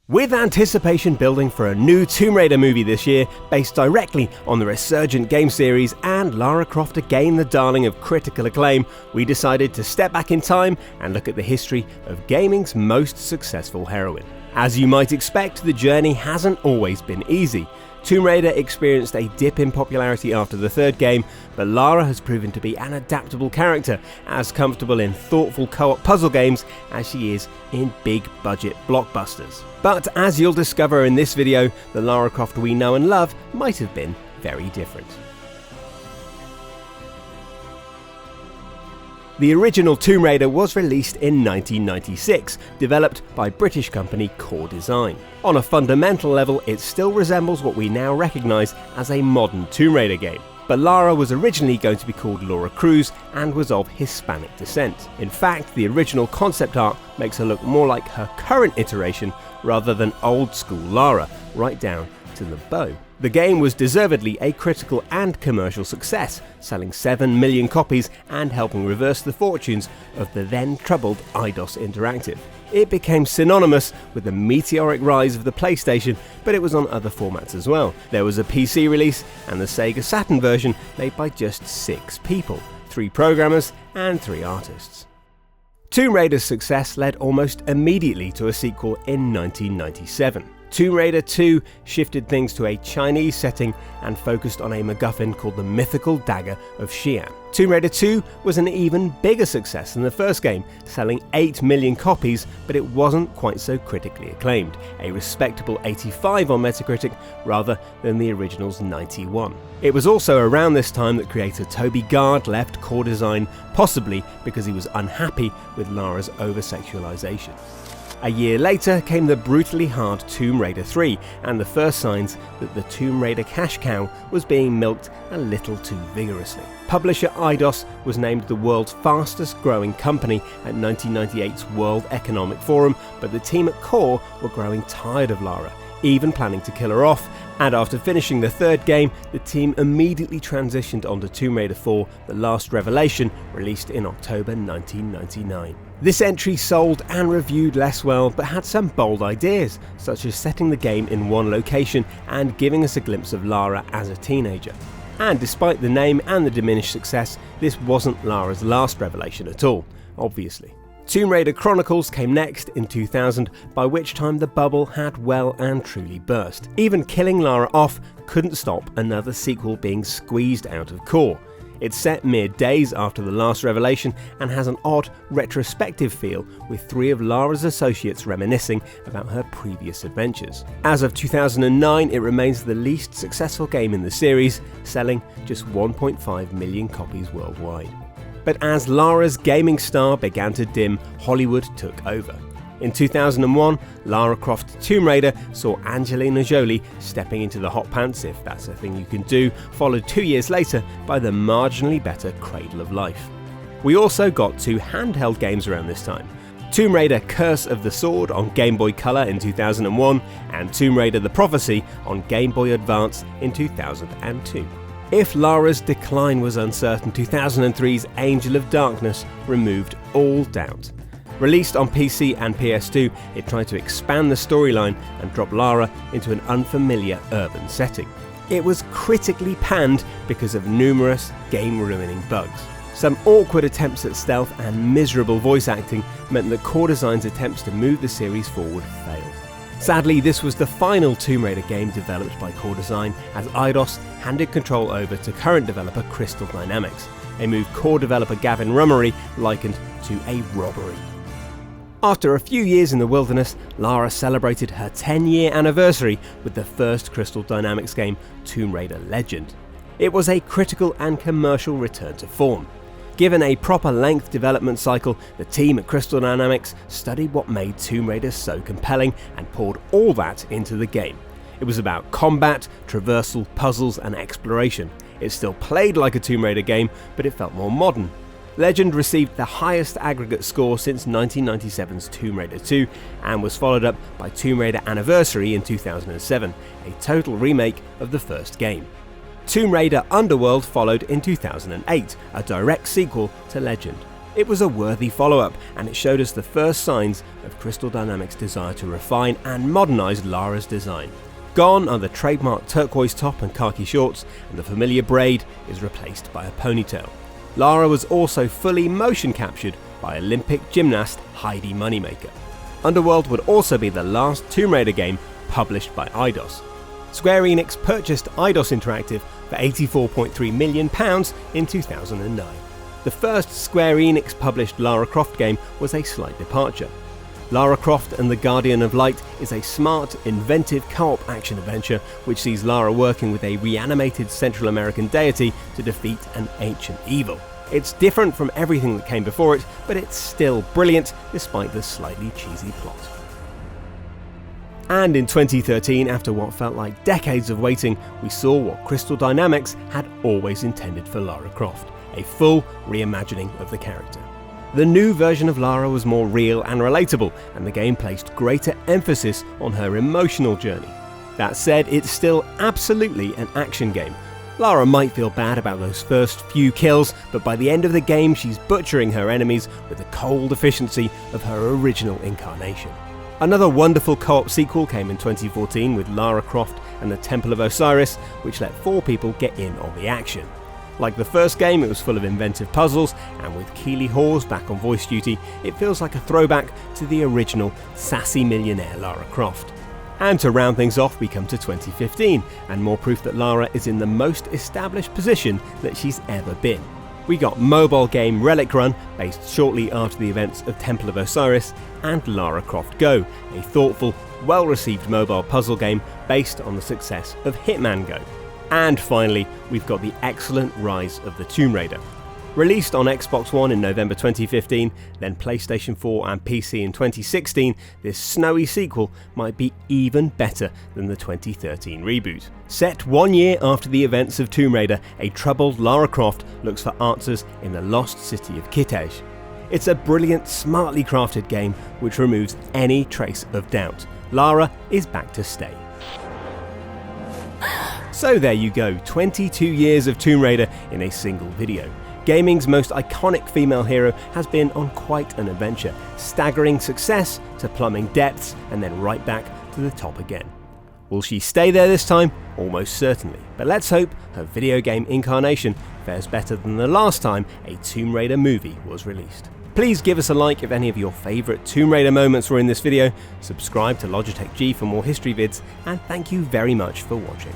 With anticipation building for a new Tomb Raider movie this year, based directly on the Resurgent game series, and Lara Croft again the darling of critical acclaim, we decided to step back in time and look at the history of gaming's most successful heroine. As you might expect, the journey hasn't always been easy. Tomb Raider experienced a dip in popularity after the third game, but Lara has proven to be an adaptable character, as comfortable in thoughtful co-op puzzle games as she is in big-budget blockbusters. But as you'll discover in this video, the Lara Croft we know and love might have been very different. The original Tomb Raider was released in 1996, developed by British company Core Design. On a fundamental level, it still resembles what we now recognise as a modern Tomb Raider game. But Lara was originally going to be called Lara Cruz and was of Hispanic descent. In fact, the original concept art makes her look more like her current iteration rather than old school Lara, right down to the bow. The game was deservedly a critical and commercial success, selling 7 million copies and helping reverse the fortunes of the then troubled Eidos Interactive. It became synonymous with the meteoric rise of the PlayStation, but it was on other formats as well. There was a PC release and the Sega Saturn version made by just 6 people, 3 programmers and 3 artists. Tomb Raider's success led almost immediately to a sequel in 1997. Tomb Raider 2 shifted things to a Chinese setting and focused on a MacGuffin called the mythical dagger of Xi'an. Tomb Raider 2 was an even bigger success than the first game, selling 8 million copies, but it wasn't quite so critically acclaimed, a respectable 85 on Metacritic rather than the original's 91. It was also around this time that creator Toby Gard left Core Design, possibly because he was unhappy with Lara's over-sexualization. A year later came the brutally hard Tomb Raider 3 and the first signs that the Tomb Raider cash cow was being milked a little too vigorously. Publisher Eidos was named the world's fastest growing company at 1998's World Economic Forum, but the team at Core were growing tired of Lara, even planning to kill her off, and after finishing the third game, the team immediately transitioned onto Tomb Raider 4, The Last Revelation, released in October 1999. This entry sold and reviewed less well, but had some bold ideas, such as setting the game in one location and giving us a glimpse of Lara as a teenager. And despite the name and the diminished success, this wasn't Lara's last revelation at all, obviously. Tomb Raider Chronicles came next in 2000, by which time the bubble had well and truly burst. Even killing Lara off couldn't stop another sequel being squeezed out of Core. It's set mere days after The Last Revelation and has an odd, retrospective feel, with 3 of Lara's associates reminiscing about her previous adventures. As of 2009, it remains the least successful game in the series, selling just 1.5 million copies worldwide. But as Lara's gaming star began to dim, Hollywood took over. In 2001, Lara Croft Tomb Raider saw Angelina Jolie stepping into the hot pants, if that's a thing you can do, followed 2 years later by the marginally better Cradle of Life. We also got 2 handheld games around this time. Tomb Raider Curse of the Sword on Game Boy Color in 2001, and Tomb Raider The Prophecy on Game Boy Advance in 2002. If Lara's decline was uncertain, 2003's Angel of Darkness removed all doubt. Released on PC and PS2, it tried to expand the storyline and drop Lara into an unfamiliar urban setting. It was critically panned because of numerous game-ruining bugs. Some awkward attempts at stealth and miserable voice acting meant that Core Design's attempts to move the series forward failed. Sadly, this was the final Tomb Raider game developed by Core Design, as Eidos handed control over to current developer Crystal Dynamics, a move Core developer Gavin Rummery likened to a robbery. After a few years in the wilderness, Lara celebrated her 10-year anniversary with the first Crystal Dynamics game, Tomb Raider Legend. It was a critical and commercial return to form. Given a proper length development cycle, the team at Crystal Dynamics studied what made Tomb Raider so compelling and poured all that into the game. It was about combat, traversal, puzzles and exploration. It still played like a Tomb Raider game, but it felt more modern. Legend received the highest aggregate score since 1997's Tomb Raider 2 and was followed up by Tomb Raider Anniversary in 2007, a total remake of the first game. Tomb Raider Underworld followed in 2008, a direct sequel to Legend. It was a worthy follow-up, and it showed us the first signs of Crystal Dynamics' desire to refine and modernise Lara's design. Gone are the trademark turquoise top and khaki shorts, and the familiar braid is replaced by a ponytail. Lara was also fully motion captured by Olympic gymnast Heidi Moneymaker. Underworld would also be the last Tomb Raider game published by Eidos. Square Enix purchased Eidos Interactive for £84.3 million in 2009. The first Square Enix published Lara Croft game was a slight departure. Lara Croft and the Guardian of Light is a smart, inventive co-op action-adventure which sees Lara working with a reanimated Central American deity to defeat an ancient evil. It's different from everything that came before it, but it's still brilliant despite the slightly cheesy plot. And in 2013, after what felt like decades of waiting, we saw what Crystal Dynamics had always intended for Lara Croft, a full reimagining of the character. The new version of Lara was more real and relatable, and the game placed greater emphasis on her emotional journey. That said, it's still absolutely an action game. Lara might feel bad about those first few kills, but by the end of the game she's butchering her enemies with the cold efficiency of her original incarnation. Another wonderful co-op sequel came in 2014 with Lara Croft and the Temple of Osiris, which let 4 people get in on the action. Like the first game, it was full of inventive puzzles, and with Keely Hawes back on voice duty, it feels like a throwback to the original sassy millionaire Lara Croft. And to round things off, we come to 2015, and more proof that Lara is in the most established position that she's ever been. We got mobile game Relic Run, based shortly after the events of Temple of Osiris, and Lara Croft Go, a thoughtful, well-received mobile puzzle game based on the success of Hitman Go. And finally, we've got the excellent Rise of the Tomb Raider. Released on Xbox One in November 2015, then PlayStation 4 and PC in 2016, this snowy sequel might be even better than the 2013 reboot. Set 1 year after the events of Tomb Raider, a troubled Lara Croft looks for answers in the lost city of Kitej. It's a brilliant, smartly crafted game which removes any trace of doubt. Lara is back to stay. So there you go, 22 years of Tomb Raider in a single video. Gaming's most iconic female hero has been on quite an adventure, staggering success to plumbing depths and then right back to the top again. Will she stay there this time? Almost certainly, but let's hope her video game incarnation fares better than the last time a Tomb Raider movie was released. Please give us a like if any of your favourite Tomb Raider moments were in this video, subscribe to Logitech G for more history vids, and thank you very much for watching.